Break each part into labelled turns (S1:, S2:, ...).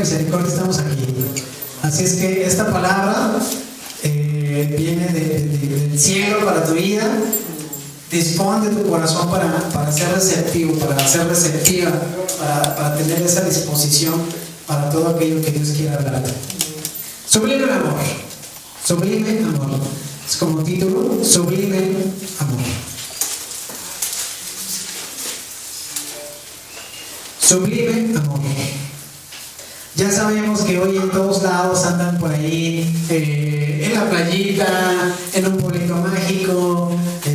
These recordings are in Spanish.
S1: misericordia estamos aquí. Así es que esta palabra viene del cielo para tu vida. Dispón de tu corazón para ser receptivo, para ser receptiva, para tener esa disposición para todo aquello que Dios quiera hablarte. Sublime amor. Sublime amor. Es como título, sublime amor. Sublime amor. Ya sabemos que hoy en todos lados andan por ahí, en la playita, en un pueblito mágico, en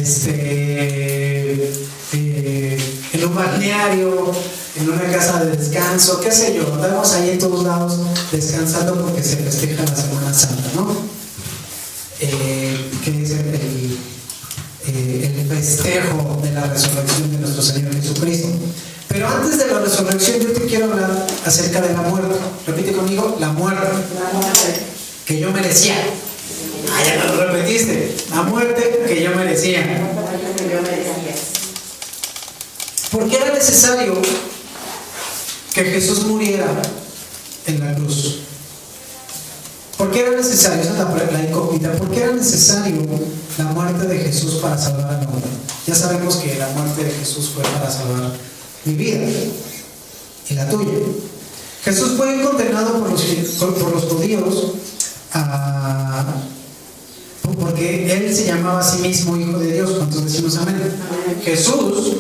S1: un balneario, en una casa de descanso, qué sé yo. Andamos ahí en todos lados descansando porque se festeja la Semana Santa, ¿no? Que es el festejo de la resurrección de nuestro Señor Jesucristo. Pero antes de la resurrección yo te quiero hablar acerca de la muerte. Repite conmigo, la muerte. La muerte que yo merecía. Ah, ya lo repetiste. La muerte que yo merecía. ¿Por qué era necesario que Jesús muriera en la cruz? ¿Por qué era necesario? Esa es la incógnita. ¿Por qué era necesario la muerte de Jesús para salvar al mundo? Ya sabemos que la muerte de Jesús fue para salvar mi vida y la tuya. Jesús fue condenado por los judíos porque él se llamaba a sí mismo Hijo de Dios. ¿Cuántos decimos amén? Jesús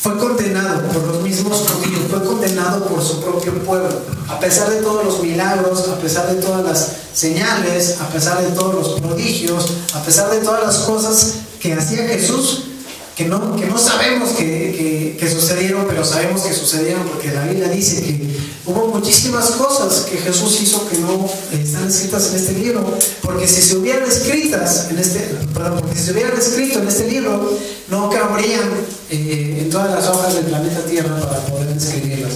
S1: fue condenado por los mismos judíos, fue condenado por su propio pueblo, a pesar de todos los milagros, a pesar de todas las señales, a pesar de todos los prodigios, a pesar de todas las cosas que hacía Jesús, que no sabemos que sucedieron, pero sabemos que sucedieron porque la Biblia dice que hubo muchísimas cosas que Jesús hizo que no están escritas en este libro, porque si se hubieran escrito en este libro, no cabrían en todas las hojas del planeta Tierra para poder escribirlas.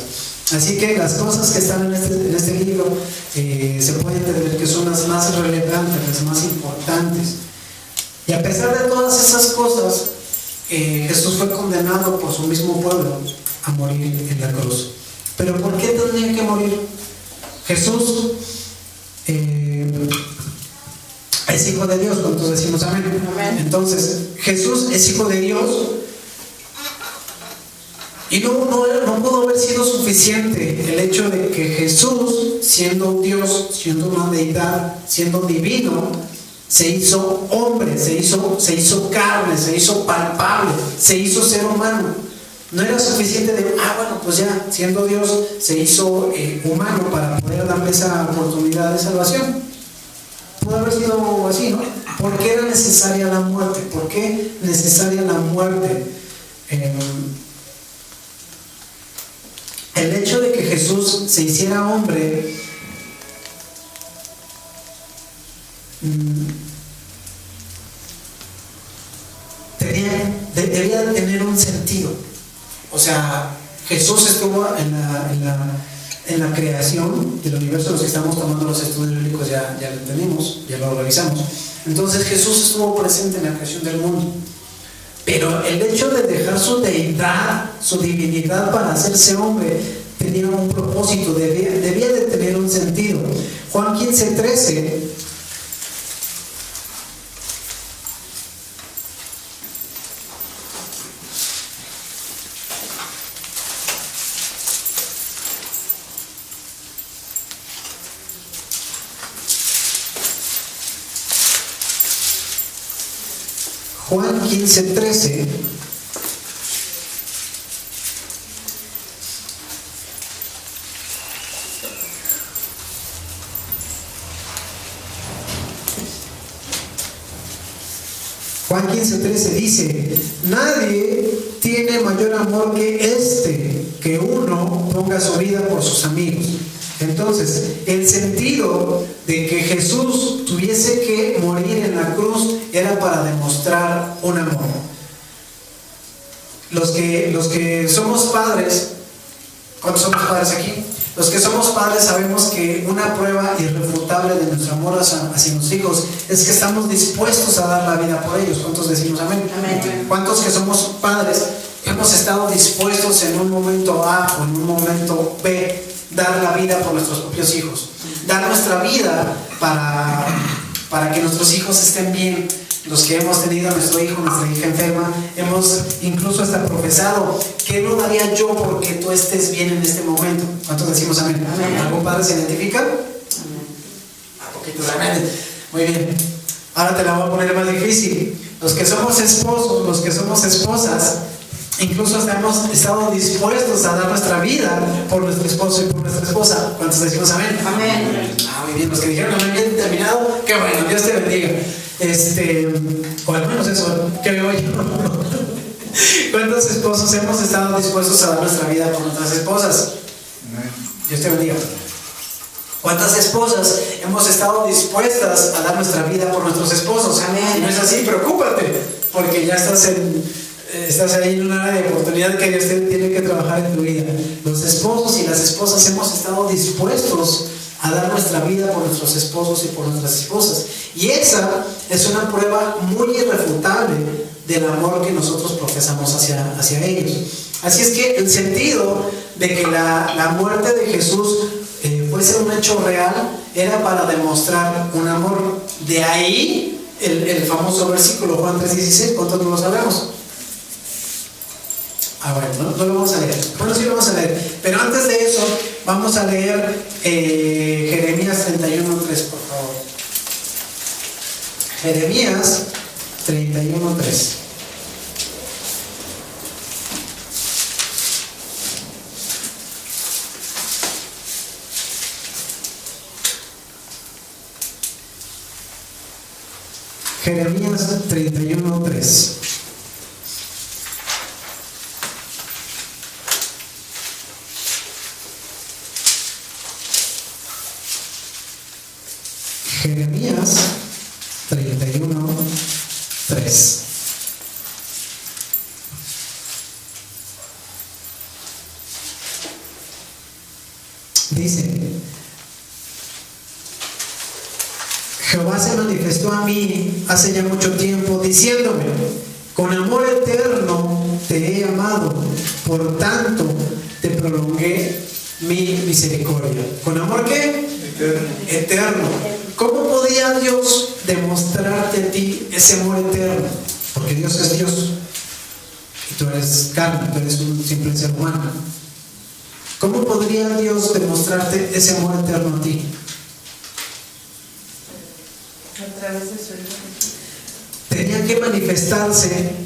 S1: Así que las cosas que están en este libro se puede entender que son las más relevantes, las más importantes. Y a pesar de todas esas cosas, Jesús fue condenado por su mismo pueblo a morir en la cruz. ¿Pero por qué tenía que morir? Jesús es Hijo de Dios, cuando decimos amén. Entonces, Jesús es Hijo de Dios y no pudo haber sido suficiente el hecho de que Jesús, siendo Dios, siendo una deidad, siendo divino, se hizo hombre, se hizo carne, se hizo palpable, se hizo ser humano. No era suficiente bueno, pues ya, siendo Dios, se hizo humano para poder darle esa oportunidad de salvación. Pudo haber sido así, ¿no? ¿Por qué era necesaria la muerte? ¿Por qué necesaria la muerte? El hecho de que Jesús se hiciera hombre debía de tener un sentido. O sea, Jesús estuvo en la creación del universo. Los que estamos tomando los estudios bíblicos ya lo entendimos, ya lo revisamos. Entonces Jesús estuvo presente en la creación del mundo, pero el hecho de dejar su deidad, su divinidad para hacerse hombre tenía un propósito, debía de tener un sentido. Juan 15:13 Juan 15:13 Juan 15:13 dice: nadie tiene mayor amor que que uno ponga su vida por sus amigos. Entonces, el sentido de que Jesús tuviese que morir en la cruz era para demostrar un amor. Los que somos padres, ¿cuántos somos padres aquí? Los que somos padres sabemos que una prueba irrefutable de nuestro amor hacia nuestros hijos es que estamos dispuestos a dar la vida por ellos. ¿Cuántos decimos amén? Amén. ¿Cuántos que somos padres hemos estado dispuestos en un momento A o en un momento B dar la vida por nuestros propios hijos, dar nuestra vida para que nuestros hijos estén bien. Los que hemos tenido a nuestro hijo, nuestra hija enferma, hemos incluso hasta profesado: ¿qué no daría yo porque tú estés bien en este momento? ¿Cuántos decimos amén? Amén. ¿Algún padre se identifica? Amén. Poquitos amén. Muy bien. Ahora te la voy a poner más difícil. Los que somos esposos, los que somos esposas, incluso hasta hemos estado dispuestos a dar nuestra vida por nuestro esposo y por nuestra esposa. ¿Cuántos decimos amén? Amén. Muy bien. Los que dijeron amén bien determinado, qué bueno, Dios te bendiga. O al menos eso que veo yo. ¿Cuántos esposos hemos estado dispuestos a dar nuestra vida por nuestras esposas? Dios te bendiga. ¿Cuántas esposas hemos estado dispuestas a dar nuestra vida por nuestros esposos? Si no es así, preocúpate, porque ya estás ahí en una área de oportunidad que Dios tiene que trabajar en tu vida. Los esposos y las esposas hemos estado dispuestos a dar nuestra vida por nuestros esposos y por nuestras esposas. Y esa es una prueba muy irrefutable del amor que nosotros profesamos hacia ellos. Así es que el sentido de que la muerte de Jesús fuese un hecho real era para demostrar un amor. De ahí el famoso versículo Juan 3:16. ¿Cuántos no lo sabemos? Bueno, no lo vamos a leer. Bueno, sí lo vamos a leer. Pero antes de eso, vamos a leer Jeremías 31:3, por favor. Jeremías 31:3. Jeremías 31:3. Jeremías 31:3. Dice: Jehová se manifestó a mí hace ya mucho tiempo, diciéndome: con amor eterno te he amado, por tanto te prolongué mi misericordia. ¿Con amor qué? Eterno. ¿Cómo podía Dios demostrarte a ti ese amor eterno? Porque Dios es Dios y tú eres carne, tú eres un simple ser humano. ¿Cómo podría Dios demostrarte ese amor eterno a ti?
S2: A través de su Hijo.
S1: Tenía que manifestarse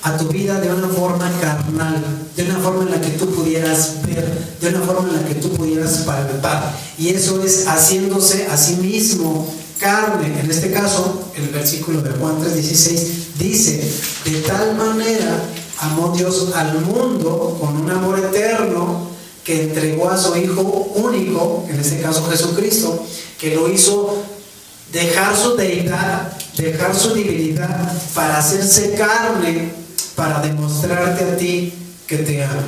S1: a tu vida de una forma carnal, de una forma en la que tú pudieras ver, de una forma en la que tú pudieras palpar. Y eso es haciéndose a sí mismo carne. En este caso, el versículo de Juan 3:16 dice: de tal manera amó Dios al mundo con un amor eterno, que entregó a su Hijo único, en este caso Jesucristo, que lo hizo dejar su deidad, dejar su divinidad para hacerse carne, para demostrarte a ti que te ama,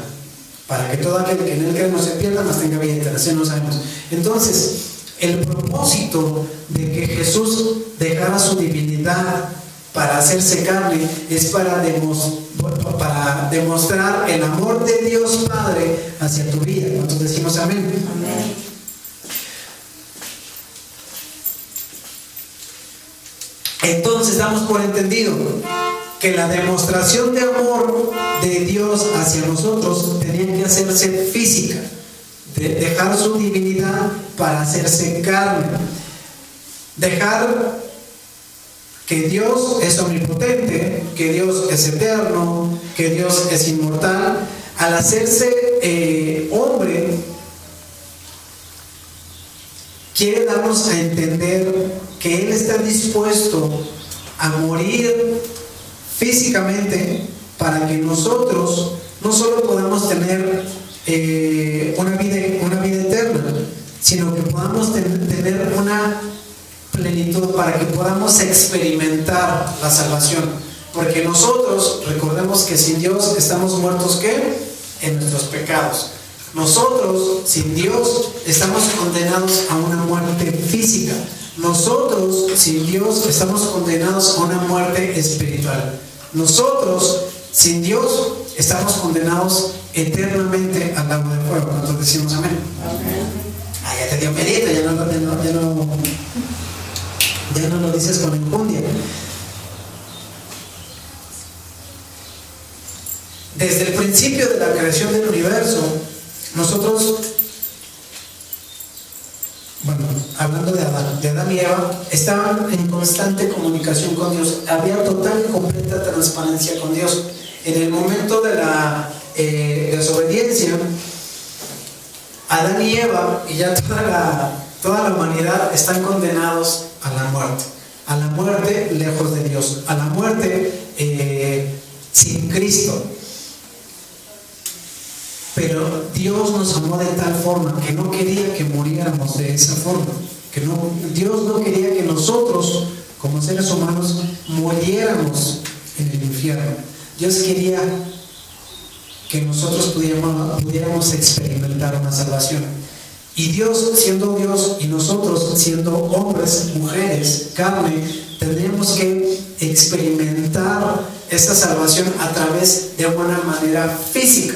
S1: para que todo aquel que en él cree no se pierda, mas tenga vida eterna. Así no sabemos. Entonces, el propósito de que Jesús dejara su divinidad para hacerse carne es para demostrar el amor de Dios Padre hacia tu vida. ¿Cuántos decimos amén? Amén. Entonces damos por entendido que la demostración de amor de Dios hacia nosotros tenía que hacerse física, de dejar su divinidad para hacerse carne, dejar que Dios es omnipotente, que Dios es eterno, que Dios es inmortal. Al hacerse hombre, quiere darnos a entender que Él está dispuesto a morir físicamente para que nosotros no solo podamos tener una vida eterna, sino que podamos tener una plenitud, para que podamos experimentar la salvación. Porque nosotros, recordemos que sin Dios estamos muertos, ¿qué? En nuestros pecados. Nosotros, sin Dios, estamos condenados a una muerte física. Nosotros, sin Dios, estamos condenados a una muerte espiritual. Nosotros Sin Dios estamos condenados eternamente al lago de fuego. Nosotros decimos amén. Ah, ya te dio medito, ya no lo dices con enjundia. Desde el principio de la creación del universo, nosotros, bueno, hablando de Adán y Eva, estaban en constante comunicación con Dios. Había total y completa transparencia con Dios. En el momento de la desobediencia, Adán y Eva y ya toda la humanidad están condenados a la muerte lejos de Dios, a la muerte sin Cristo. Pero Dios nos amó de tal forma que no quería que muriéramos de esa forma, Dios no quería que nosotros como seres humanos muriéramos en el infierno. Dios quería que nosotros pudiéramos experimentar una salvación. Y Dios, siendo Dios, y nosotros, siendo hombres, mujeres, carne, tendríamos que experimentar esa salvación a través de una manera física.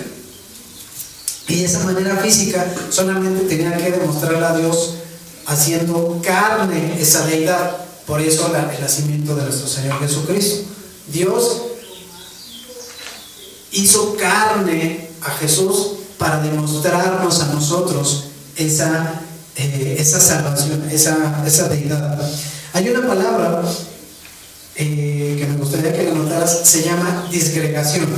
S1: Y esa manera física solamente tenía que demostrarle a Dios haciendo carne esa deidad. Por eso el nacimiento de nuestro Señor Jesucristo. Dios hizo carne a Jesús para demostrarnos a nosotros esa salvación, esa deidad. Hay una palabra que me gustaría que la notaras, se llama disgregación.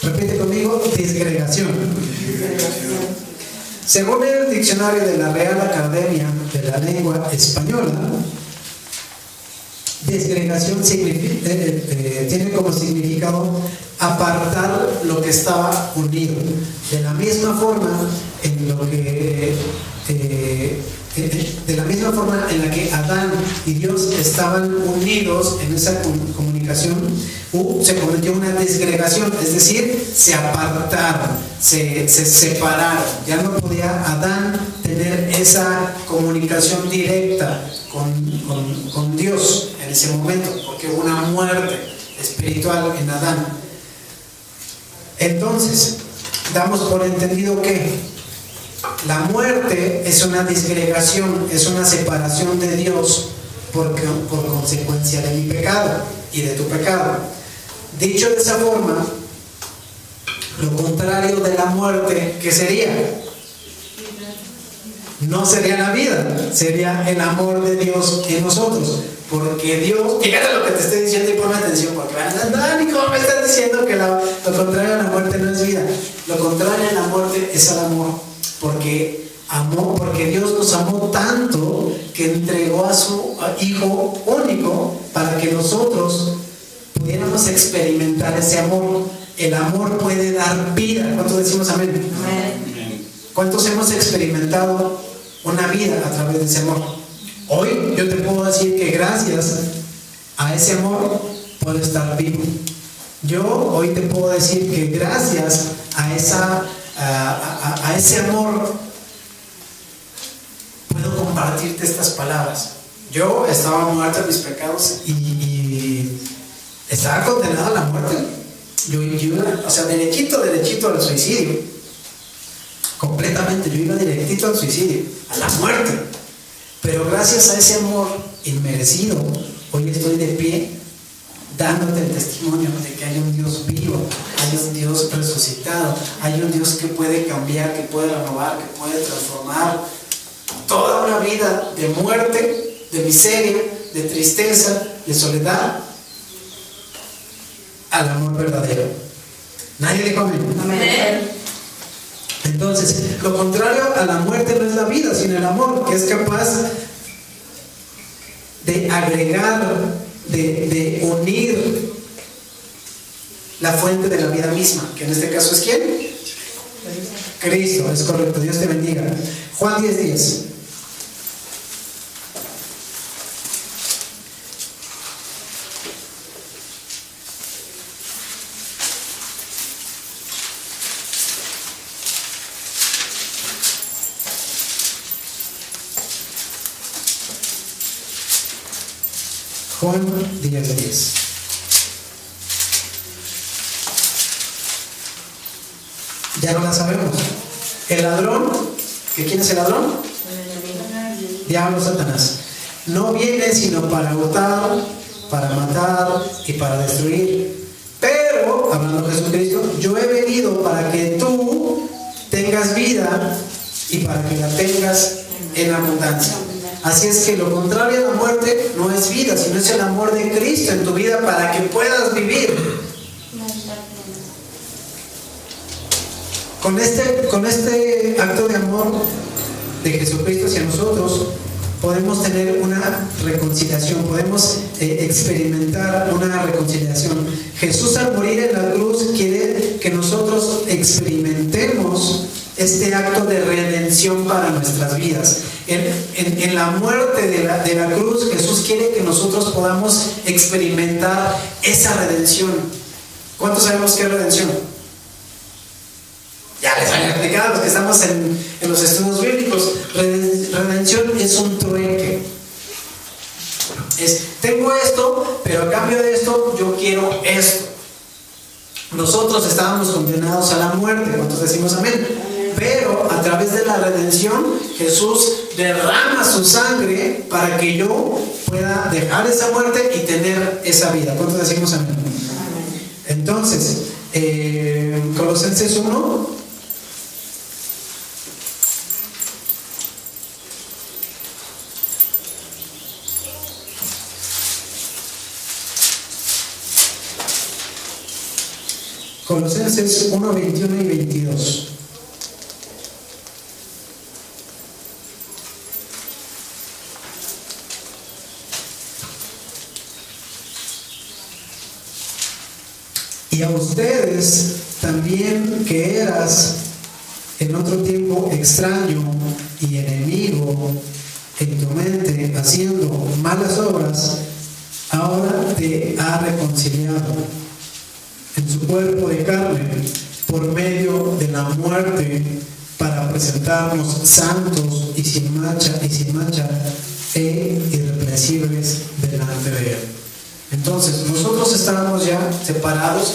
S1: Repite conmigo, disgregación. Según el diccionario de la Real Academia de la Lengua Española, disgregación tiene como significado apartar lo que estaba unido. De la misma forma en la que Adán y Dios estaban unidos en esa comunicación, se cometió una disgregación, es decir, se apartaron, se separaron. Ya no podía Adán tener esa comunicación directa con Dios en ese momento, porque hubo una muerte espiritual en Adán. Entonces, damos por entendido que la muerte es una disgregación, es una separación de Dios por consecuencia de mi pecado y de tu pecado. Dicho de esa forma, lo contrario de la muerte, ¿qué sería? No sería la vida, sería el amor de Dios en nosotros. Porque Dios, fíjate lo que te estoy diciendo y ponme atención, porque Dani, ¿cómo me estás diciendo que lo contrario a la muerte no es vida? Lo contrario a la muerte es el amor, porque Dios nos amó tanto que entregó a su Hijo único para que nosotros pudiéramos experimentar ese amor. El amor puede dar vida. ¿Cuántos decimos amén? Amén. ¿Cuántos hemos experimentado una vida a través de ese amor? Hoy yo te puedo decir que gracias a ese amor puedo estar vivo. Yo hoy te puedo decir que gracias a ese amor puedo compartirte estas palabras. Yo estaba muerto en mis pecados y estaba condenado a la muerte. Yo iba, derechito al suicidio. Completamente, yo iba directito al suicidio, a la muerte. Pero gracias a ese amor inmerecido, hoy estoy de pie dándote el testimonio de que hay un Dios vivo, hay un Dios resucitado, hay un Dios que puede cambiar, que puede renovar, que puede transformar toda una vida de muerte, de miseria, de tristeza, de soledad, al amor verdadero. ¿Nadie dijo amén? Amén. Entonces, lo contrario a la muerte no es la vida, sino el amor, que es capaz de agregar, de unir la fuente de la vida misma, que en este caso es ¿quién? Cristo, es correcto. Dios te bendiga. Juan 10:10. Juan 10:10. Ya no la sabemos. El ladrón, ¿quién es el ladrón? Diablo, Satanás. No viene sino para hurtar, para matar y para destruir. Pero, hablando de Jesucristo, yo he venido para que tú tengas vida y para que la tengas en abundancia. Así es que lo contrario a la muerte no es vida, sino es el amor de Cristo en tu vida para que puedas vivir. Con este acto de amor de Jesucristo hacia nosotros, podemos tener una reconciliación, podemos experimentar una reconciliación. Jesús, al morir en la cruz, quiere que nosotros experimentemos este acto de redención para nuestras vidas. En la muerte de la cruz, Jesús quiere que nosotros podamos experimentar esa redención. ¿Cuántos sabemos qué es redención? Ya les había explicado a los que estamos en los estudios bíblicos. Redención es un trueque. Tengo esto, pero a cambio de esto yo quiero esto. Nosotros estábamos condenados a la muerte. ¿Cuántos decimos amén? Pero a través de la redención, Jesús derrama su sangre para que yo pueda dejar esa muerte y tener esa vida. ¿Cuántos decimos amén? Entonces, Colosenses 1. Colosenses 1, 21 y 22. Y a ustedes también, que eras en otro tiempo extraño y enemigo en tu mente, haciendo malas obras, ahora te ha reconciliado en su cuerpo de carne por medio de la muerte, para presentarnos santos y sin mancha e irreprensibles delante de Él. Entonces, nosotros estábamos ya separados,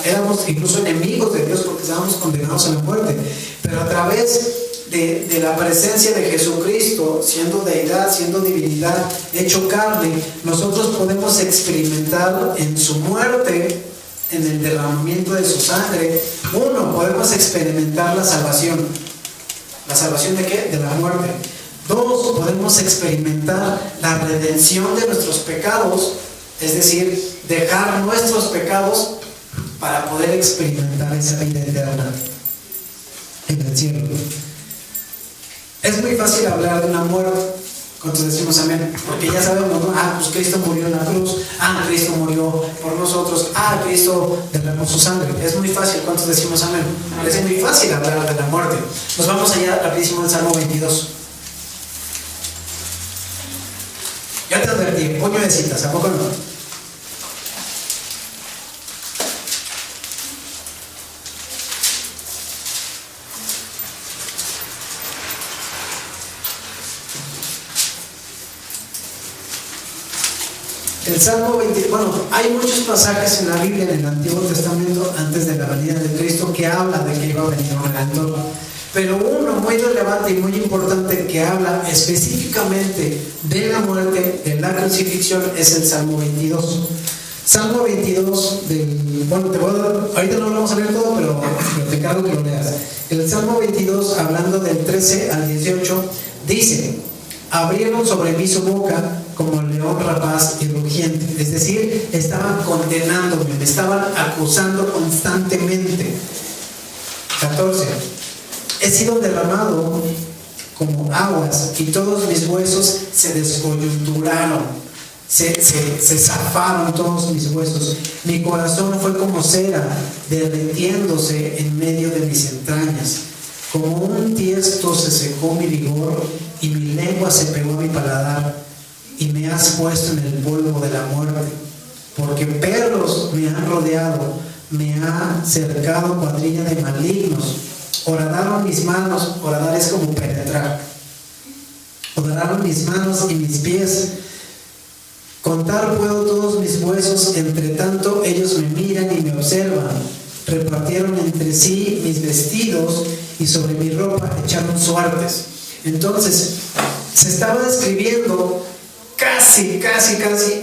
S1: éramos incluso enemigos de Dios porque estábamos condenados a la muerte, pero a través de la presencia de Jesucristo, siendo deidad, siendo divinidad, hecho carne, nosotros podemos experimentar en su muerte, en el derramamiento de su sangre, podemos experimentar la salvación. ¿La salvación de qué? De la muerte. 2, podemos experimentar la redención de nuestros pecados, es decir, dejar nuestros pecados para poder experimentar esa vida eterna en el cielo. Es muy fácil hablar de una muerte. ¿Cuántos decimos amén? Porque ya sabemos, ¿no? Pues Cristo murió en la cruz. Cristo murió por nosotros. Cristo derramó su sangre. Es muy fácil. ¿Cuántos decimos amén? Es muy fácil hablar de la muerte. Nos vamos allá rapidísimo al Salmo 22. Ya te advertí, puño de citas, ¿a poco no? El Salmo 20, hay muchos pasajes en la Biblia, en el Antiguo Testamento, antes de la venida de Cristo, que hablan de que iba a venir un redentor. Pero uno muy relevante y muy importante que habla específicamente de la muerte, de la crucifixión, es el Salmo 22. Salmo 22, ahorita no lo vamos a leer todo, pero te encargo que lo leas. El Salmo 22, hablando del 13 al 18, dice: abrieron sobre mí su boca como león rapaz y rugiente. Es decir, estaban condenándome, me estaban acusando constantemente. 14. He sido derramado como aguas y todos mis huesos se descoyunturaron, se zafaron todos mis huesos. Mi corazón fue como cera derritiéndose en medio de mis entrañas. Como un tiesto se secó mi vigor y mi lengua se pegó a mi paladar. Y me has puesto en el polvo de la muerte, porque perros me han rodeado, me ha cercado cuadrilla de malignos. Horadaron mis manos, horadar es como penetrar. Horadaron mis manos y mis pies. Contar puedo todos mis huesos, entre tanto ellos me miran y me observan. repartieron entre sí mis vestidos y sobre mi ropa echaron suertes. Entonces, se estaba describiendo casi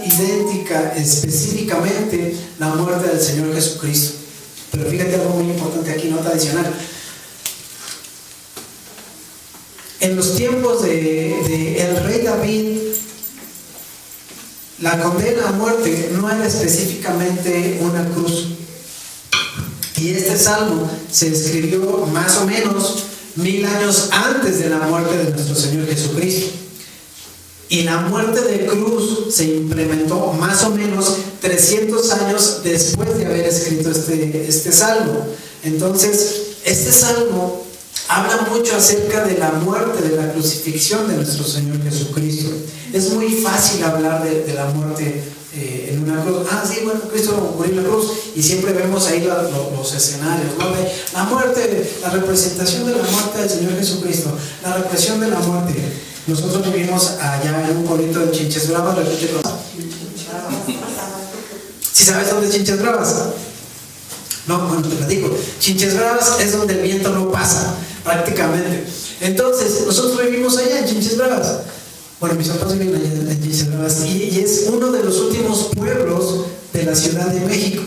S1: idéntica, específicamente, la muerte del Señor Jesucristo. Pero fíjate algo muy importante aquí, nota adicional. En los tiempos de el rey David, la condena a muerte no era específicamente una cruz. Y este salmo se escribió más o menos 1000 años antes de la muerte de nuestro Señor Jesucristo. Y la muerte de cruz se implementó más o menos 300 años después de haber escrito este salmo. Entonces, este salmo habla mucho acerca de la muerte, de la crucifixión de nuestro Señor Jesucristo. Es muy fácil hablar de la muerte en una cruz. Sí, bueno, Cristo murió en la cruz, y siempre vemos ahí los escenarios, ¿no? De la muerte, la representación de la muerte del Señor Jesucristo, la represión de la muerte. Nosotros vivimos allá en un pueblito de Chinches Bravas, ¿sí sabes dónde es Chinches Bravas? No, bueno, te lo digo. Chinches Bravas es donde el viento no pasa, prácticamente. Entonces, nosotros vivimos allá en Chinches Bravas. Bueno, mis papás viven allá en Chinches Bravas, y es uno de los últimos pueblos de la Ciudad de México.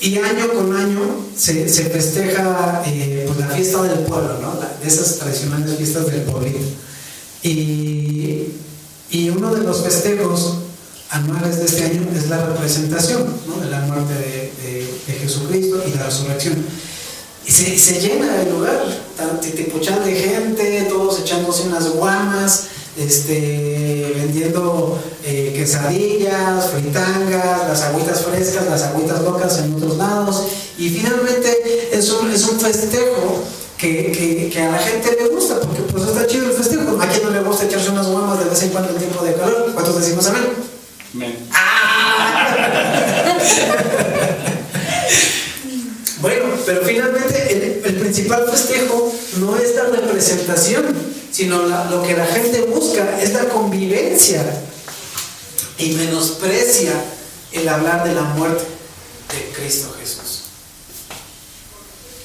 S1: Y año con año se festeja pues la fiesta del pueblo, ¿no? De esas tradicionales fiestas del pueblito. Y uno de los festejos anuales de este año es la representación, ¿no? De la muerte de Jesucristo y la resurrección. Y se llena el lugar, titipuchán de gente, todos echándose unas guamas, vendiendo quesadillas, fritangas, las agüitas frescas, las agüitas locas en otros lados. Y finalmente es un festejo que a la gente le gusta, porque pues está chido el festejo. ¿A quién no le gusta echarse unas guamas de vez en cuando en tiempo de calor? ¿Cuántos decimos amén?
S3: Amén.
S1: Bueno, pero finalmente el principal festejo no es la representación, sino lo que la gente busca es la convivencia, y menosprecia el hablar de la muerte de Cristo Jesús.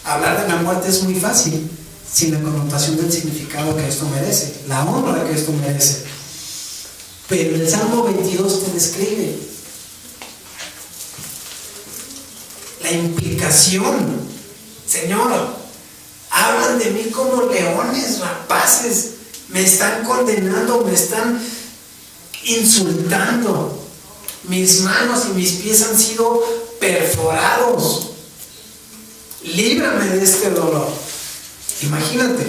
S1: Hablar de la muerte es muy fácil, sin la connotación del significado que esto merece, la honra que esto merece. Pero el Salmo 22 te describe la implicación. Señor, hablan de mí como leones rapaces, me están condenando, me están insultando, mis manos y mis pies han sido perforados, líbrame de este dolor. Imagínate.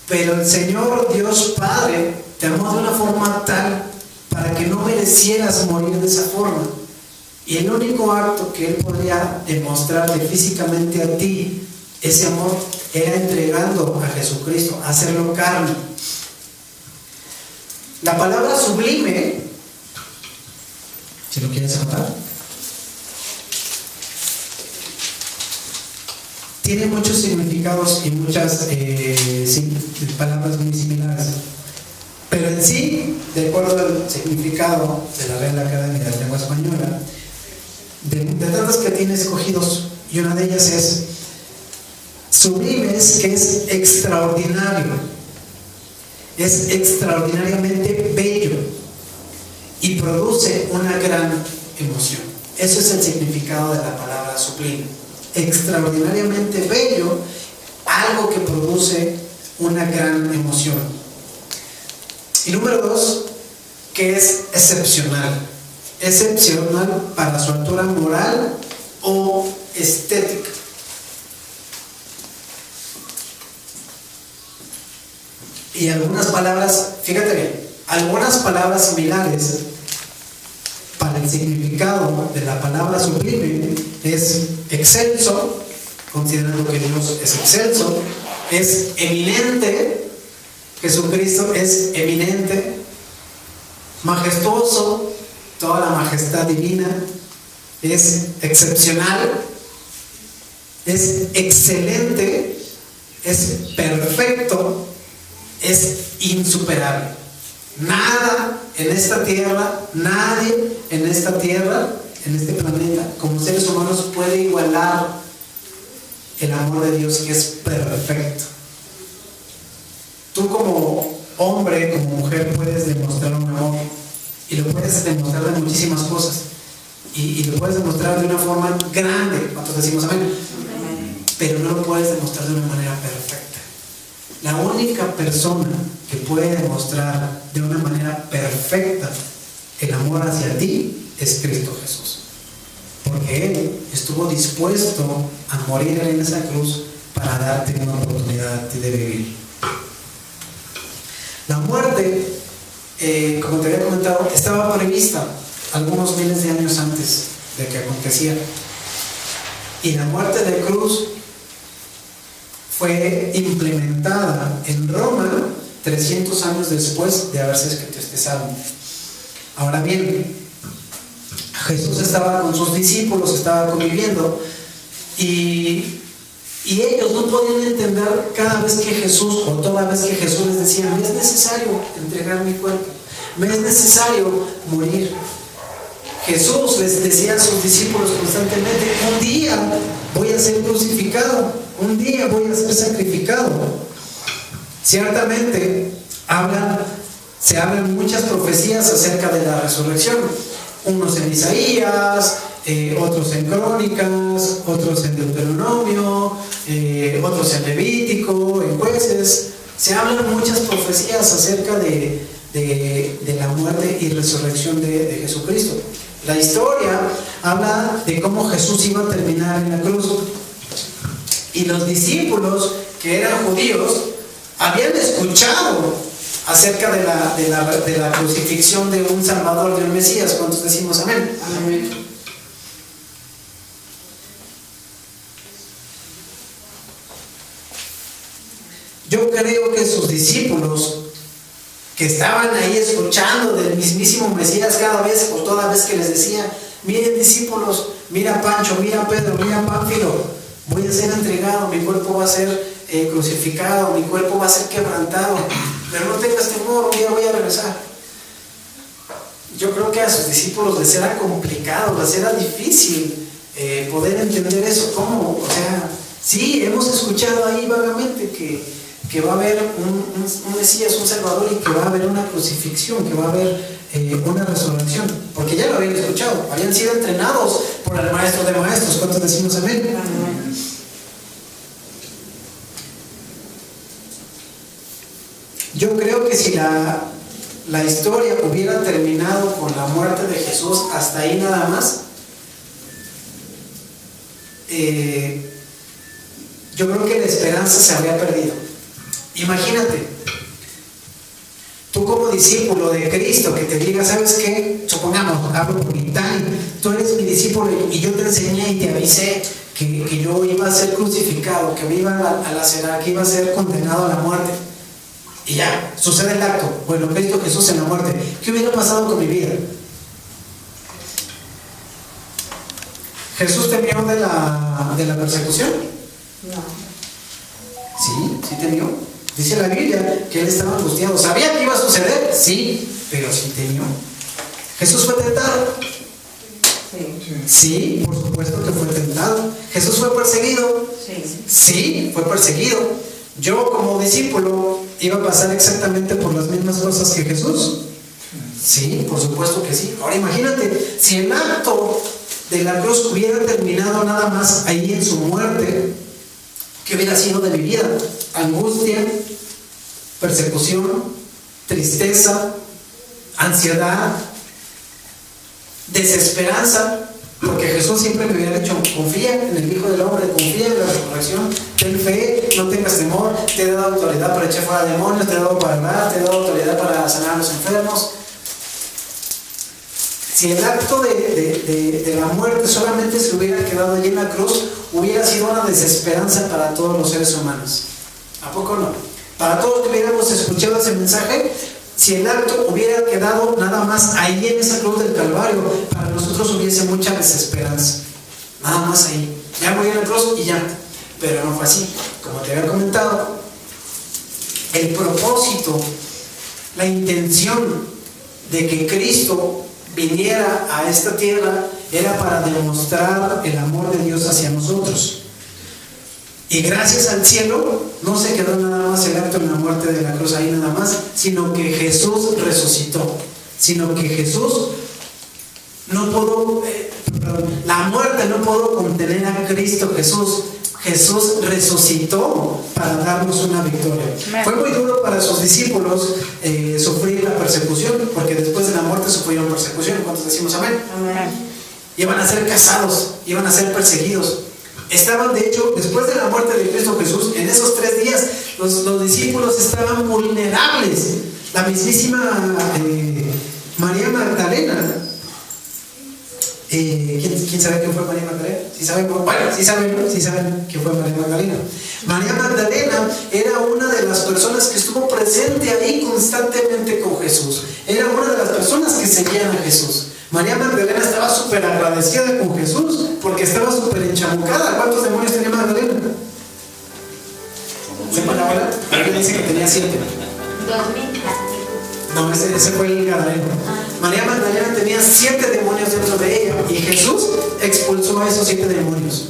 S1: Pero el Señor Dios Padre te amó de una forma tal para que no merecieras morir de esa forma. Y el único acto que Él podría demostrarte físicamente a ti, ese amor, era entregando a Jesucristo, hacerlo carne. La palabra sublime, si lo quieres anotar, tiene muchos significados y muchas palabras muy similares. Pero en sí, de acuerdo al significado de la Real Academia de la Lengua Española, de tantas que tiene escogidos, y una de ellas es sublimes, que es extraordinario, es extraordinariamente bello y produce una gran emoción. Eso es el significado de la palabra sublime. Extraordinariamente bello, algo que produce una gran emoción. Y número 2, que es excepcional. Excepcional para su altura moral o estética. Y algunas palabras, fíjate bien, algunas palabras similares para el significado de la palabra sublime es excelso, considerando que Dios es excelso, es eminente, Jesucristo es eminente, majestuoso, toda la majestad divina, es excepcional, es excelente, es perfecto, es insuperable. Nada en esta tierra, nadie en esta tierra en este planeta, como seres humanos, puede igualar el amor de Dios, que es perfecto. Tú como hombre, como mujer, puedes demostrar un amor, y lo puedes demostrar de muchísimas cosas, y lo puedes demostrar de una forma grande. ¿Cuántos decimos amén? Pero no lo puedes demostrar de una manera perfecta. La única persona que puede demostrar de una manera perfecta el amor hacia ti es Cristo Jesús, porque Él estuvo dispuesto a morir en esa cruz para darte una oportunidad de vivir. La muerte, como te había comentado, estaba prevista algunos miles de años antes de que aconteciera, y la muerte de cruz fue implementada en Roma 300 años después de haberse escrito este salmo. Ahora bien, Jesús estaba con sus discípulos, estaba conviviendo, y ellos no podían entender cada vez que Jesús, o toda vez que Jesús les decía: me es necesario entregar mi cuerpo, me es necesario morir. Jesús les decía a sus discípulos constantemente: un día voy a ser crucificado, un día voy a ser sacrificado. Ciertamente se hablan muchas profecías acerca de la resurrección, unos en Isaías, otros en Crónicas, otros en Deuteronomio, otros en Levítico, en Jueces. Se hablan muchas profecías acerca de la muerte y resurrección de Jesucristo. La historia habla de cómo Jesús iba a terminar en la cruz, y los discípulos, que eran judíos, habían escuchado acerca de la crucifixión de un Salvador, de un Mesías. ¿Cuántos decimos amén? Amén. Yo creo que sus discípulos, que estaban ahí escuchando del mismísimo Mesías cada vez, o toda vez que les decía: miren discípulos, mira Pancho, mira Pedro, mira Pánfilo, voy a ser entregado, mi cuerpo va a ser crucificado, mi cuerpo va a ser quebrantado, pero no tengas temor, un día voy a regresar. Yo creo que a sus discípulos les era complicado, les era difícil poder entender eso. ¿Cómo? O sea, sí, hemos escuchado ahí vagamente que va a haber un Mesías, un Salvador, y que va a haber una crucifixión, que va a haber una resurrección, porque ya lo habían escuchado, habían sido entrenados por el Maestro de Maestros. ¿Cuántos decimos amén? Yo creo que si la historia hubiera terminado con la muerte de Jesús, hasta ahí nada más, yo creo que la esperanza se habría perdido. Imagínate, tú como discípulo de Cristo, que te diga: ¿sabes qué? Supongamos, hablo por mí, Dani, tú eres mi discípulo y yo te enseñé y te avisé que yo iba a ser crucificado, que me iba a lacerar, que iba a ser condenado a la muerte. Y ya, sucede el acto. Bueno, Cristo Jesús en la muerte. ¿Qué hubiera pasado con mi vida? ¿Jesús temió de la persecución?
S2: No.
S1: Sí temió. Dice la Biblia que él estaba angustiado. ¿Sabía que iba a suceder? Sí, pero sí temió. ¿Jesús fue tentado? Sí, por supuesto que fue tentado. ¿Jesús fue perseguido? Sí, fue perseguido. Yo como discípulo iba a pasar exactamente por las mismas cosas que Jesús. Sí, por supuesto que sí. Ahora imagínate, si el acto de la cruz hubiera terminado nada más ahí en su muerte, ¿qué hubiera sido de mi vida? Angustia, persecución, tristeza, ansiedad, desesperanza, porque Jesús siempre me hubiera dicho: confía en el Hijo del Hombre, confía en la resurrección, ten fe, no tengas temor, te he dado autoridad para echar fuera demonios, te he dado para hablar, te he dado autoridad para sanar a los enfermos. Si el acto de la muerte solamente se hubiera quedado allí en la cruz, hubiera sido una desesperanza para todos los seres humanos. ¿A poco no? Para todos que hubiéramos escuchado ese mensaje, si el acto hubiera quedado nada más ahí en esa cruz del Calvario, para nosotros hubiese mucha desesperanza. Nada más ahí. Ya murió en la cruz y ya. Pero no fue así. Como te había comentado, el propósito, la intención de que Cristo viniera a esta tierra era para demostrar el amor de Dios hacia nosotros. Y gracias al cielo, no se quedó nada más el acto en la muerte de la cruz ahí nada más, sino que Jesús resucitó. Sino que Jesús no pudo, la muerte no pudo contener a Cristo Jesús. Jesús resucitó para darnos una victoria. Fue muy duro para sus discípulos sufrir la persecución, porque después de la muerte sufrieron persecución. ¿Cuántos decimos amén? Amén. Iban a ser cazados, iban a ser perseguidos. Estaban, de hecho, después de la muerte de Cristo Jesús, en esos 3 días, los discípulos estaban vulnerables. La mismísima María Magdalena. ¿Quién sabe quién fue María Magdalena? ¿Sí saben? Bueno, sí saben quién fue María Magdalena. María Magdalena era una de las personas que estuvo presente ahí constantemente con Jesús. Era una de las personas que seguían a Jesús. María Magdalena estaba súper agradecida con Jesús porque estaba súper enchamucada. ¿Cuántos demonios tenía Magdalena? ¿Sepan la hora? Alguien dice que tenía 7.
S2: 2000.
S1: No, ese fue el Gadareno. María Magdalena tenía 7 demonios dentro de ella y Jesús expulsó a esos 7 demonios.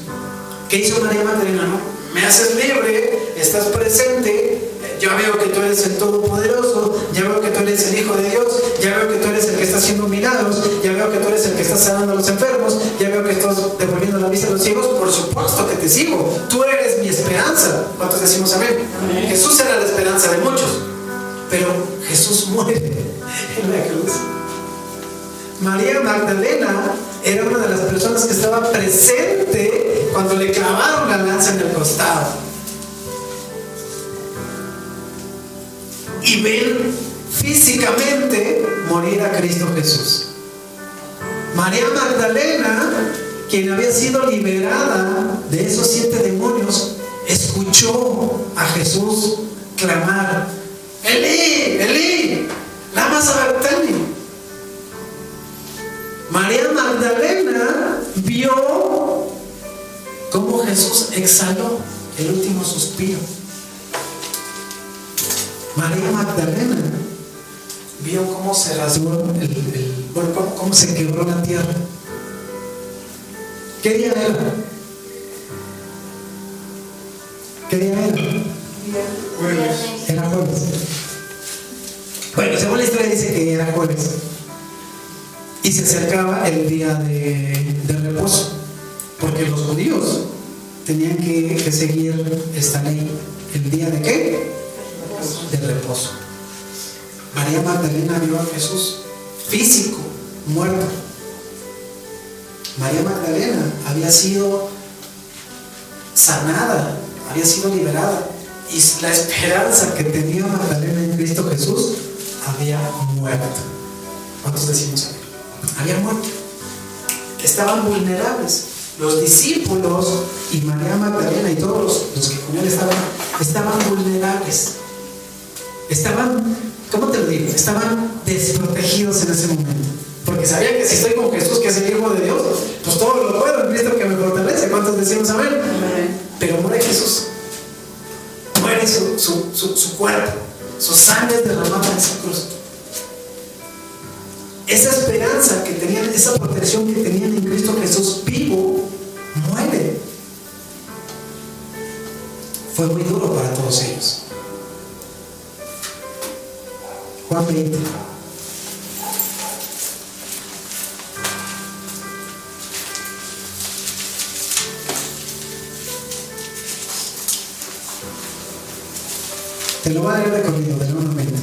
S1: ¿Qué hizo María Magdalena? No, me haces libre, estás presente, ya veo que tú eres el Todopoderoso, ya veo que tú eres el Hijo de Dios, ya veo que tú eres el que está haciendo milagros, ya veo que tú eres el que está sanando a los enfermos, ya veo que estás devolviendo la vista a los ciegos. Por supuesto que te sigo, tú eres mi esperanza. ¿Cuántos decimos amén? Amén. Jesús era la esperanza de muchos, pero Jesús muere en la cruz. María Magdalena era una de las personas que estaba presente cuando le clavaron la lanza en el costado. Y ven físicamente morir a Cristo Jesús. María Magdalena, quien había sido liberada de esos 7 demonios, escuchó a Jesús clamar: Elí, Elí, lama sabactani. María Magdalena vio cómo Jesús exhaló el último suspiro. María Magdalena vio cómo se rasgó cómo se quebró la tierra. ¿Qué día era? ¿Qué día era? Jueves. Era jueves. Bueno, según la historia dice que era jueves. Y se acercaba el día de reposo, porque los judíos tenían que seguir esta ley. ¿El día de qué? De reposo. María Magdalena vio a Jesús físico, muerto. María Magdalena había sido sanada, había sido liberada, y la esperanza que tenía Magdalena en Cristo Jesús había muerto. ¿Cuántos decimos amén? Había muerto. Estaban vulnerables. Los discípulos y María Magdalena y todos los que con él estaban vulnerables. Estaban, ¿cómo te lo digo? Estaban desprotegidos en ese momento. Porque sabían que si estoy con Jesús, que es el Hijo de Dios, pues todo lo puedo en Cristo que me fortalece. ¿Cuántos decimos amén? Amén. Pero muere Jesús. Muere su cuerpo. Su sangre es derramada en esa cruz. Esa esperanza que tenían, esa protección que tenían en Cristo Jesús vivo, muere. Fue muy duro para todos ellos. Juan 20. Te lo voy a leer de corrido, del 1 al 20.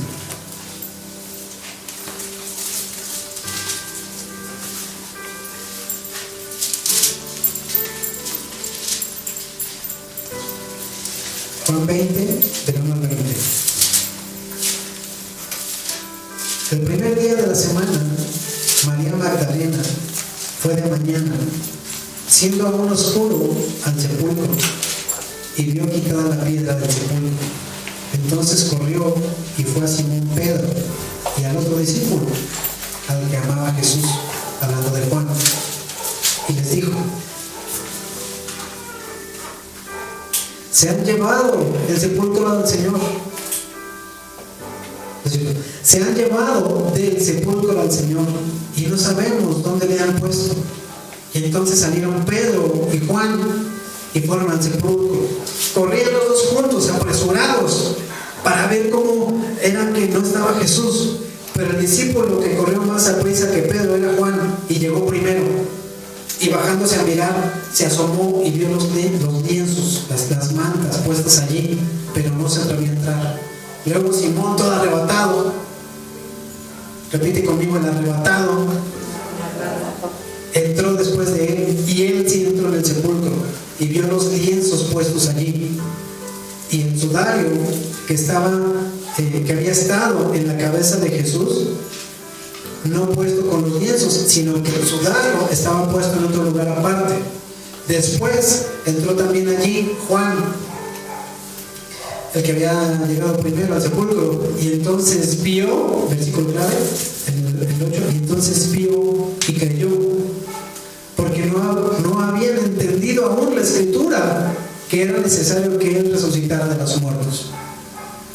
S1: Juan 20, del 1 al 20. El primer día de la semana, María Magdalena fue de mañana, siendo aún oscuro, al sepulcro, y vio quitada la piedra del sepulcro. Entonces corrió y fue a Simón Pedro y al otro discípulo, al que amaba a Jesús, hablando de Juan, y les dijo: se han llevado el sepulcro del Señor. Se han llevado del sepulcro al Señor y no sabemos dónde le han puesto. Y entonces salieron Pedro y Juan y fueron al sepulcro. Corrían los dos juntos, apresurados, para ver cómo era que no estaba Jesús. Pero el discípulo que corrió más a prisa que Pedro era Juan, y llegó primero. Y bajándose a mirar, se asomó y vio los lienzos, las mantas puestas allí, pero no se atrevió a entrar. Luego Simón, todo arrebatado, repite conmigo, el arrebatado, entró después de él, y él sí entró en el sepulcro y vio los lienzos puestos allí, y el sudario que había estado en la cabeza de Jesús, no puesto con los lienzos, sino que el sudario estaba puesto en otro lugar aparte. Después entró también allí Juan, el que había llegado primero al sepulcro, y entonces vio, versículo clave, el 8, y entonces vio y creyó, porque no habían entendido aún la escritura, que era necesario que él resucitara de los muertos.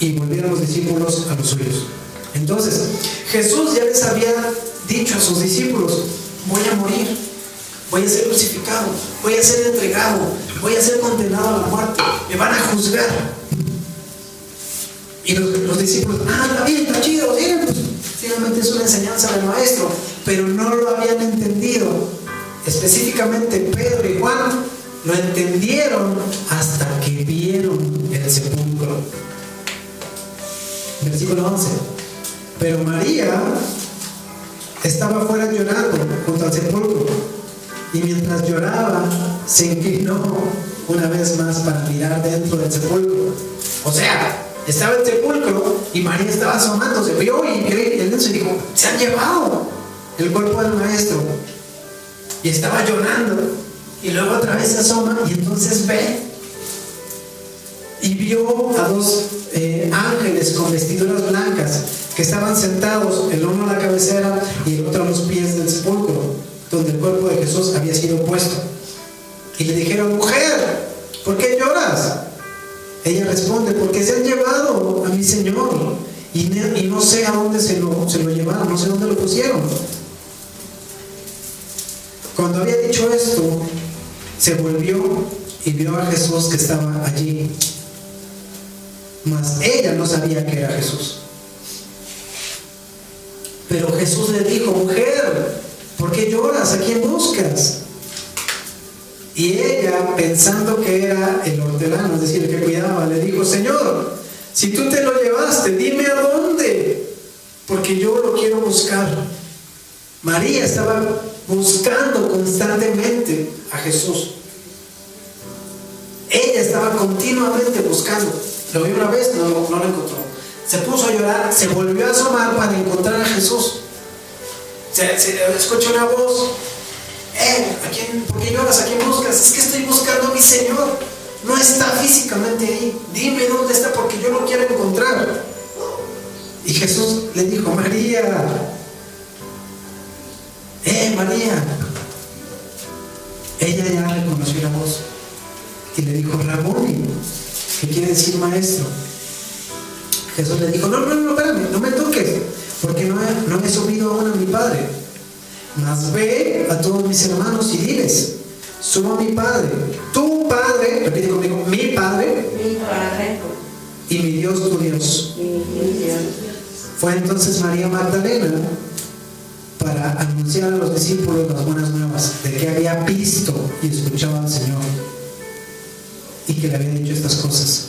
S1: Y volvieron los discípulos a los suyos. Entonces, Jesús ya les había dicho a sus discípulos: voy a morir, voy a ser crucificado, voy a ser entregado, voy a ser condenado a la muerte, me van a juzgar. Y los discípulos: está bien, está chido, pues, finalmente es una enseñanza del maestro. Pero no lo habían entendido. Específicamente Pedro y Juan lo entendieron hasta que vieron el sepulcro. Versículo 11. Pero María estaba afuera llorando junto al sepulcro, y mientras lloraba se inclinó una vez más para mirar dentro del sepulcro. O sea, estaba el sepulcro y María estaba asomándose, vio y el lienzo y dijo: se han llevado el cuerpo del maestro. Y estaba llorando, y luego otra vez se asoma y entonces ve y vio a dos ángeles con vestiduras blancas que estaban sentados, el uno a la cabecera y el otro a los pies del sepulcro, donde el cuerpo de Jesús había sido puesto. Y le dijeron: mujer, ¿por qué lloras? Ella responde: porque se han llevado a mi Señor, y no sé a dónde se lo llevaron, no sé dónde lo pusieron. Cuando había dicho esto, se volvió y vio a Jesús que estaba allí, mas ella no sabía que era Jesús. Pero Jesús le dijo: mujer, ¿por qué lloras? ¿A quién buscas? Y ella, pensando que era el hortelano, es decir, el que cuidaba, le dijo: Señor, si tú te lo llevaste, dime a dónde, porque yo lo quiero buscar. María estaba buscando constantemente a Jesús. Ella estaba continuamente buscando. Lo vio una vez, no lo encontró. Se puso a llorar, se volvió a asomar para encontrar a Jesús. Se escuchó una voz: ¿por qué lloras? ¿A quién buscas? Es que estoy buscando a mi Señor. No está físicamente ahí. Dime dónde está, porque yo lo quiero encontrar. Y Jesús le dijo: María. María. Ella ya reconoció la voz y le dijo: Raboni, que quiere decir maestro. Jesús le dijo: no, espérame, no me toques, porque no he subido aún a mi Padre. Mas ve a todos mis hermanos y diles: subo a mi Padre, tu Padre, repite conmigo, mi Padre, y mi Dios, tu Dios. Fue entonces María Magdalena para anunciar a los discípulos las buenas nuevas de que había visto y escuchado al Señor, y que le había dicho estas cosas.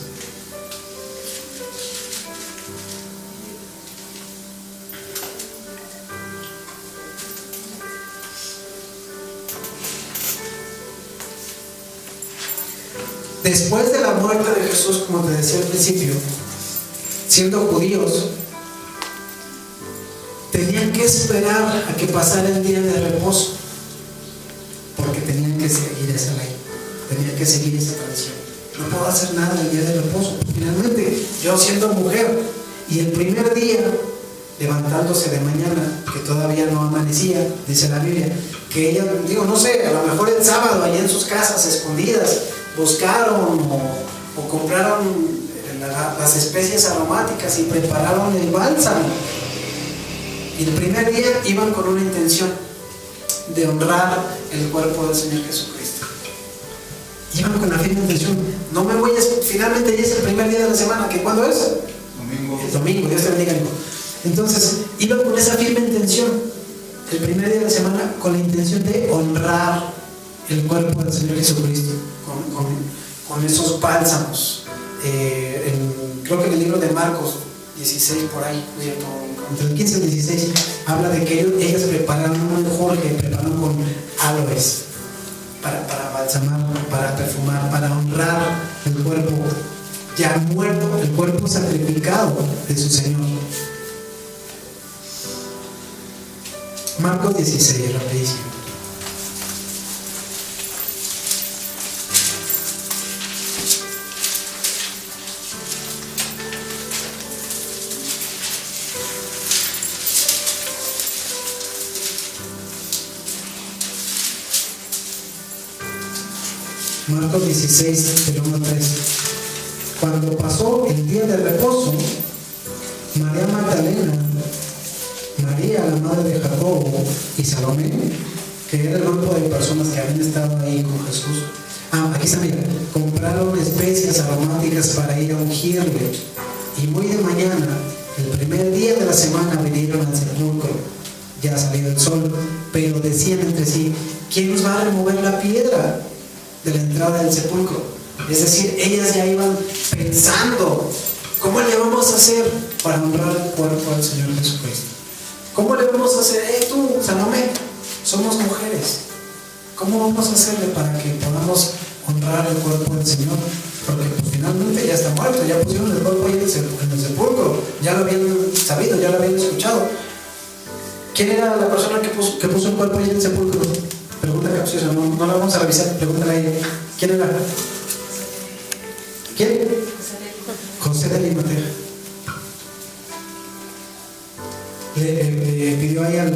S1: Después de la muerte de Jesús, como te decía al principio, siendo judíos, tenían que esperar a que pasara el día de reposo, porque tenían que seguir esa ley, tenían que seguir esa tradición. No puedo hacer nada el día de reposo. Finalmente, yo siendo mujer, y el primer día, levantándose de mañana, que todavía no amanecía, dice la Biblia, que ella, no sé, a lo mejor el sábado, allá en sus casas escondidas, buscaron o compraron las especias aromáticas y prepararon el bálsamo. Y el primer día iban con una intención de honrar el cuerpo del Señor Jesucristo. Iban con la firme intención. No me voy a... Finalmente ya es el primer día de la semana. ¿Que cuándo es?
S3: Domingo.
S1: El domingo, Dios te bendiga, hijo. Entonces, iban con esa firme intención. El primer día de la semana con la intención de honrar el cuerpo del Señor Jesucristo. Con esos bálsamos. Creo que en el libro de Marcos 16 por ahí, ¿cierto? Entre el 15 y el 16 habla de que ellas prepararon un menjurje, prepararon con aloes para balsamar, para perfumar, para honrar el cuerpo ya muerto, el cuerpo sacrificado de su Señor. Marcos 16, rapidísimo. Marcos 16, del 1 al 3. Cuando pasó el día de reposo, María Magdalena, María, la madre de Jacobo, y Salomé, que era el grupo de personas que habían estado ahí con Jesús. Aquí está, mira, compraron especias aromáticas para ir a ungirle. Y muy de mañana, el primer día de la semana, vinieron al sepulcro. Ya ha salido el sol, pero decían entre sí: ¿quién nos va a remover la piedra de la entrada del sepulcro? Es decir, ellas ya iban pensando: ¿cómo le vamos a hacer para honrar el cuerpo del Señor Jesucristo? ¿Cómo le vamos a hacer? Tú, Salomé, somos mujeres. ¿Cómo vamos a hacerle para que podamos honrar el cuerpo del Señor? Porque pues, finalmente ya está muerto, ya pusieron el cuerpo ahí en el sepulcro, ya lo habían sabido, ya lo habían escuchado. ¿Quién era la persona que puso el cuerpo ahí en el sepulcro? Pregunta capciosa, no la vamos a revisar, pregúntale a ella. ¿Quién era? ¿Quién? José de Arimatea. Le pidió ahí al...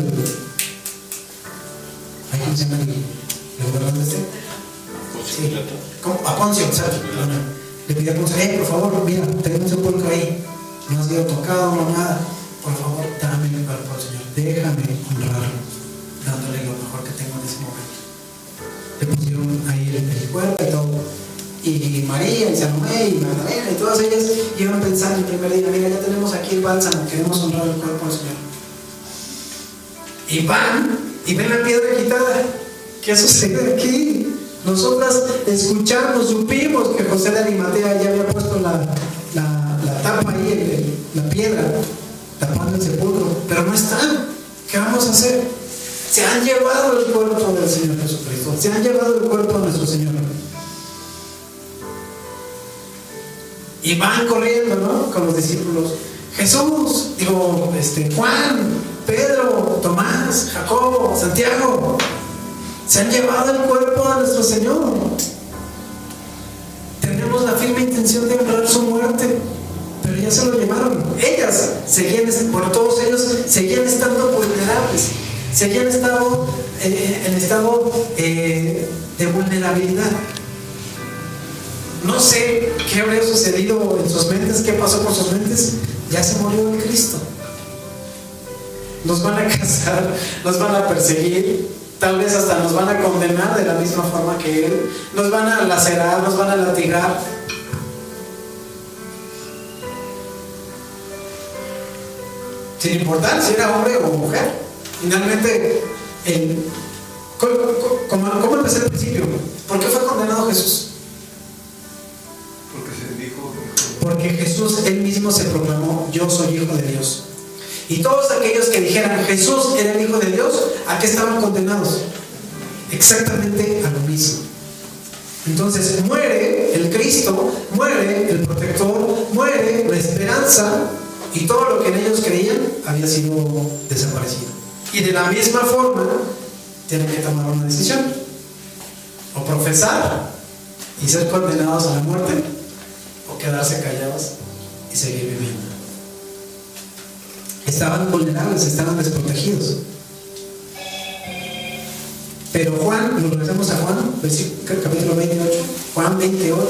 S1: ¿Cómo se llama el gobernador este? Sí. A Poncio, ¿sabes? Le pidió a Poncio: por favor, mira, tenemos un sepulcro ahí. No has sido tocado, no nada. Por favor, dame el cuerpo al Señor. Déjame honrarlo, dándole lo mejor que tengo en ese momento. Le pusieron ahí el cuerpo y todo. Y María, y Salomé, y Magdalena, y todas ellas iban pensando el primer día: mira, ya tenemos aquí el bálsamo, queremos honrar el cuerpo al Señor. Y van y ven la piedra quitada. ¿Qué sucede aquí? Nosotras escuchamos, supimos que José de Arimatea ya había puesto la tapa ahí, la piedra, tapando el sepulcro, pero no están. ¿Qué vamos a hacer? Se han llevado el cuerpo del Señor Jesucristo, se han llevado el cuerpo de nuestro Señor. Y van corriendo, ¿no? Con los discípulos. Jesús, Juan, Pedro, Tomás, Jacobo, Santiago, se han llevado el cuerpo de nuestro Señor. Tenemos la firme intención de honrar su muerte, pero ya se lo llevaron. Ellas seguían, por todos ellos, seguían estando vulnerables, seguían estado en estado de vulnerabilidad. No sé qué habría sucedido en sus mentes, qué pasó por sus mentes. Ya se murió el Cristo. Nos van a cazar, nos van a perseguir, tal vez hasta nos van a condenar de la misma forma que Él. Nos van a lacerar, nos van a latigar. Sin importar si era hombre o mujer. Finalmente, ¿cómo empecé al principio? ¿Por qué fue condenado Jesús? Porque Jesús él mismo se proclamó: yo soy hijo de Dios. Y todos aquellos que dijeran Jesús era el hijo de Dios, ¿a qué estaban condenados? Exactamente a lo mismo. Entonces muere el Cristo, muere el protector, muere la esperanza, y todo lo que en ellos creían había sido desaparecido. Y de la misma forma tienen que tomar una decisión: o profesar y ser condenados a la muerte, o quedarse callados y seguir viviendo. Estaban vulnerables, estaban desprotegidos. Pero Juan, nos regresamos a Juan, capítulo 28, Juan 28.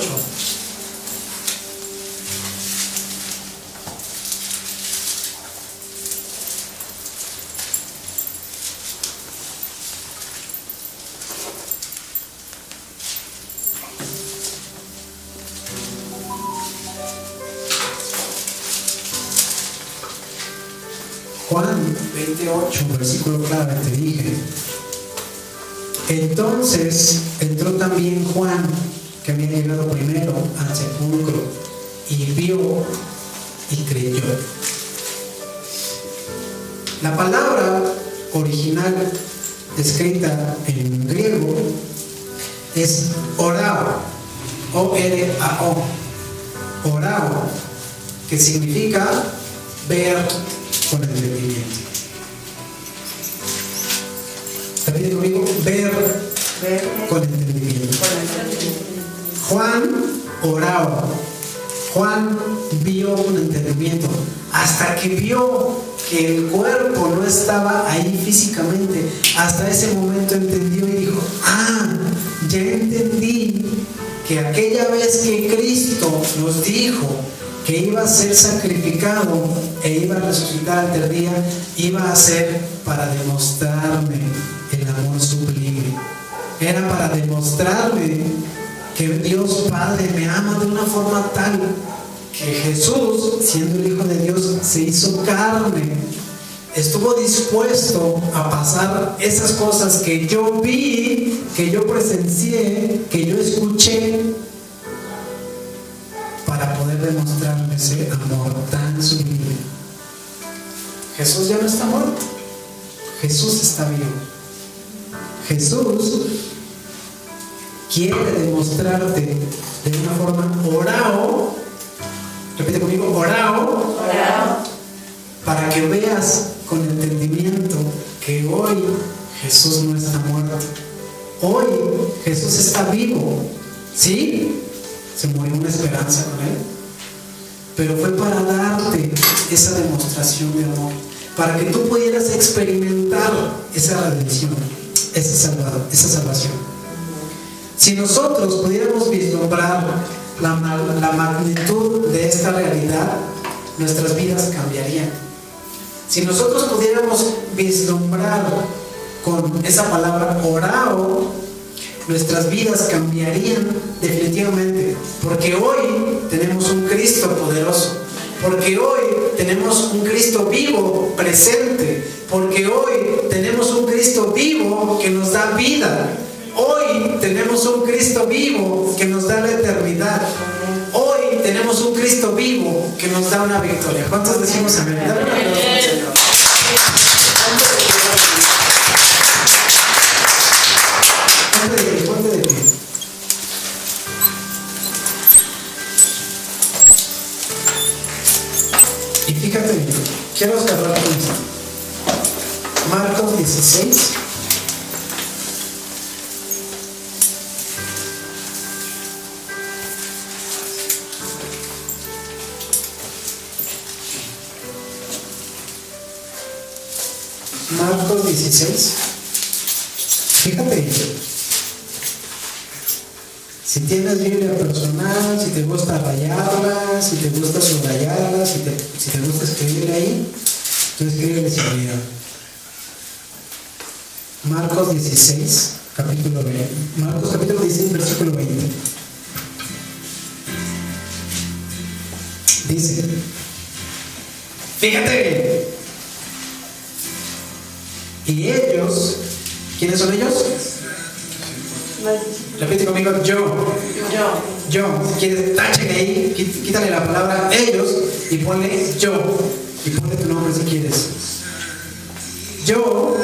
S1: Juan 28, versículo clave, te dije. Entonces entró también Juan, que había llegado primero al sepulcro, y vio y creyó. La palabra original escrita en griego es orao, O-R-A-O, orao, que significa ver con entendimiento. Repite conmigo, ver con entendimiento. Juan orao, Juan vio con entendimiento, hasta que vio que el cuerpo no estaba ahí físicamente. Hasta ese momento entendió y dijo: ya entendí que aquella vez que Cristo nos dijo que iba a ser sacrificado e iba a resucitar al tercer día, iba a ser para demostrarme el amor sublime. Era para demostrarme que Dios Padre me ama de una forma tal que Jesús, siendo el Hijo de Dios, se hizo carne, estuvo dispuesto a pasar esas cosas que yo vi, que yo presencié, que yo escuché, para poder demostrarme ese amor tan sublime. Jesús ya no está muerto, Jesús está vivo. Jesús quiere demostrarte de una forma orao, repite conmigo, orao, para que veas con entendimiento que hoy Jesús no está muerto. Hoy Jesús está vivo. ¿Sí? Se murió una esperanza con él, pero fue para darte esa demostración de amor, para que tú pudieras experimentar esa redención, esa salvación. Si nosotros pudiéramos vislumbrar la magnitud de esta realidad, nuestras vidas cambiarían. Si nosotros pudiéramos vislumbrar con esa palabra orao, nuestras vidas cambiarían definitivamente, porque hoy tenemos un Cristo poderoso, porque hoy tenemos un Cristo vivo, presente, porque hoy tenemos un Cristo vivo que nos da vida. Hoy tenemos un Cristo vivo que nos da la eternidad. Hoy tenemos un Cristo vivo que nos da una victoria. ¿Cuántos decimos amén? Dale un aplauso al Señor. Ponte de pie. Y fíjate bien, quiero cerrar con esto. Marcos 16. Marcos 16. Fíjate, si tienes Biblia personal, si te gusta rayarla, si te gusta subrayarla, si te gusta escribir ahí, tú escríbele sin olvidar. Marcos 16, capítulo 20. Marcos capítulo 16, versículo 20. Dice, fíjate, y ellos, ¿quiénes son ellos? Repite conmigo, yo. ¿Quieres? Tachen ahí, quítale la palabra ellos y ponle yo. Y ponle tu nombre si quieres. Yo,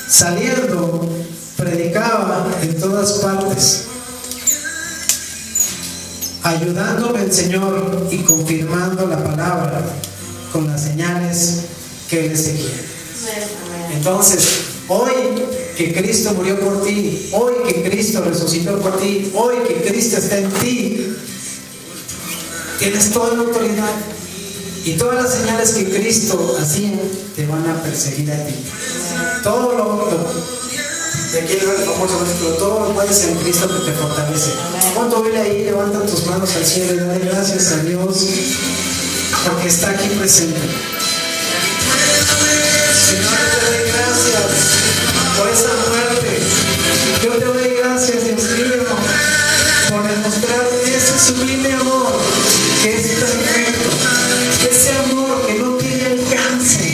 S1: saliendo, predicaba en todas partes, ayudándome el Señor y confirmando la palabra con las señales que le seguían. Entonces, hoy que Cristo murió por ti, hoy que Cristo resucitó por ti, hoy que Cristo está en ti, tienes toda la autoridad y todas las señales que Cristo hacía te van a perseguir a ti. Todo lo de aquí el famoso versículo, todo lo puedes en Cristo que te fortalece. Pon tu Biblia ahí, levanta tus manos al cielo y dale gracias a Dios porque está aquí presente. Señor, te doy gracias por esa muerte. Yo te doy gracias, Dios mío, por demostrar ese sublime amor que es perfecto, ese amor que no tiene alcance,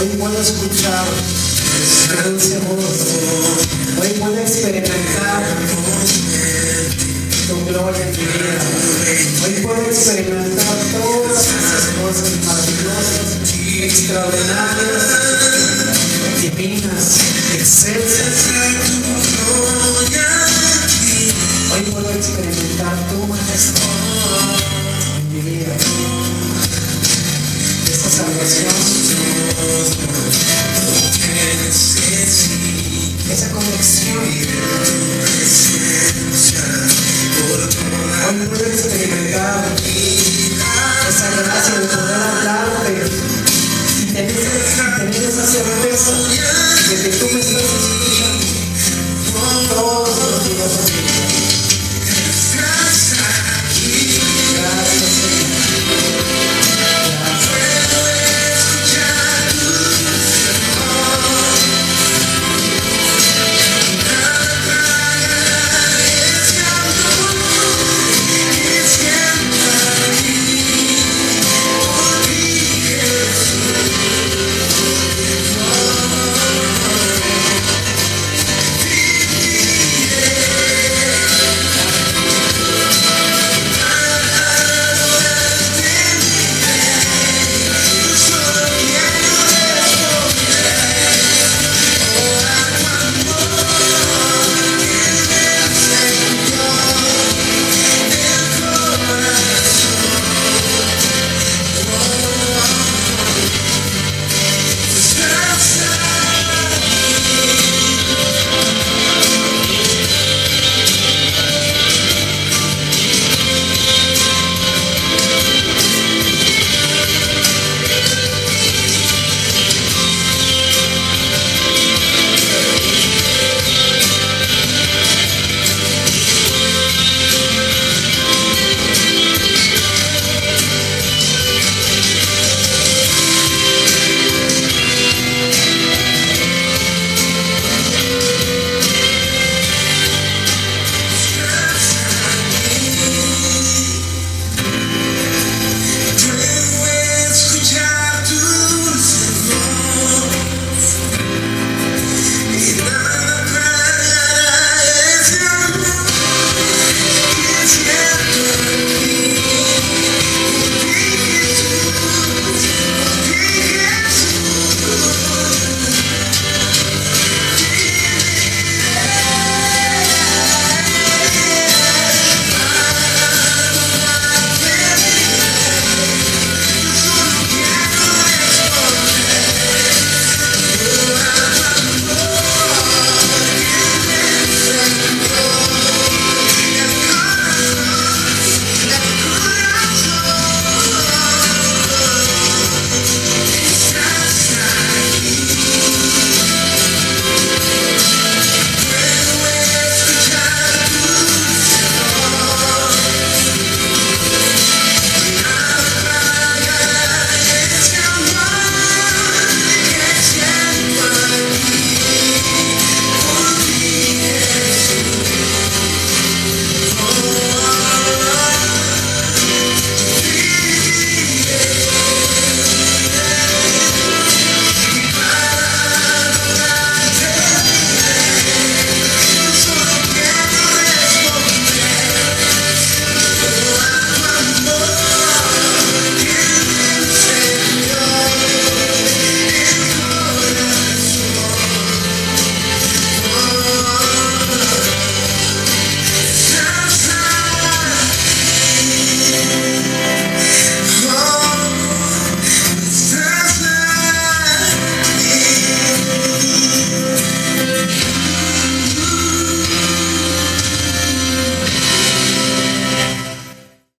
S1: Hoy puedo escuchar tu dulce voz. Hoy puedo experimentar tu gloria en mi vida. Hoy puedo experimentar todas esas cosas maravillosas, extraordinarias, divinas, excelsas. Hoy puedo experimentar tu majestad en mi vida. Esta salvación, esa conexión. Hoy puedo experimentar esa gracia de poder hablarte y tener esa certeza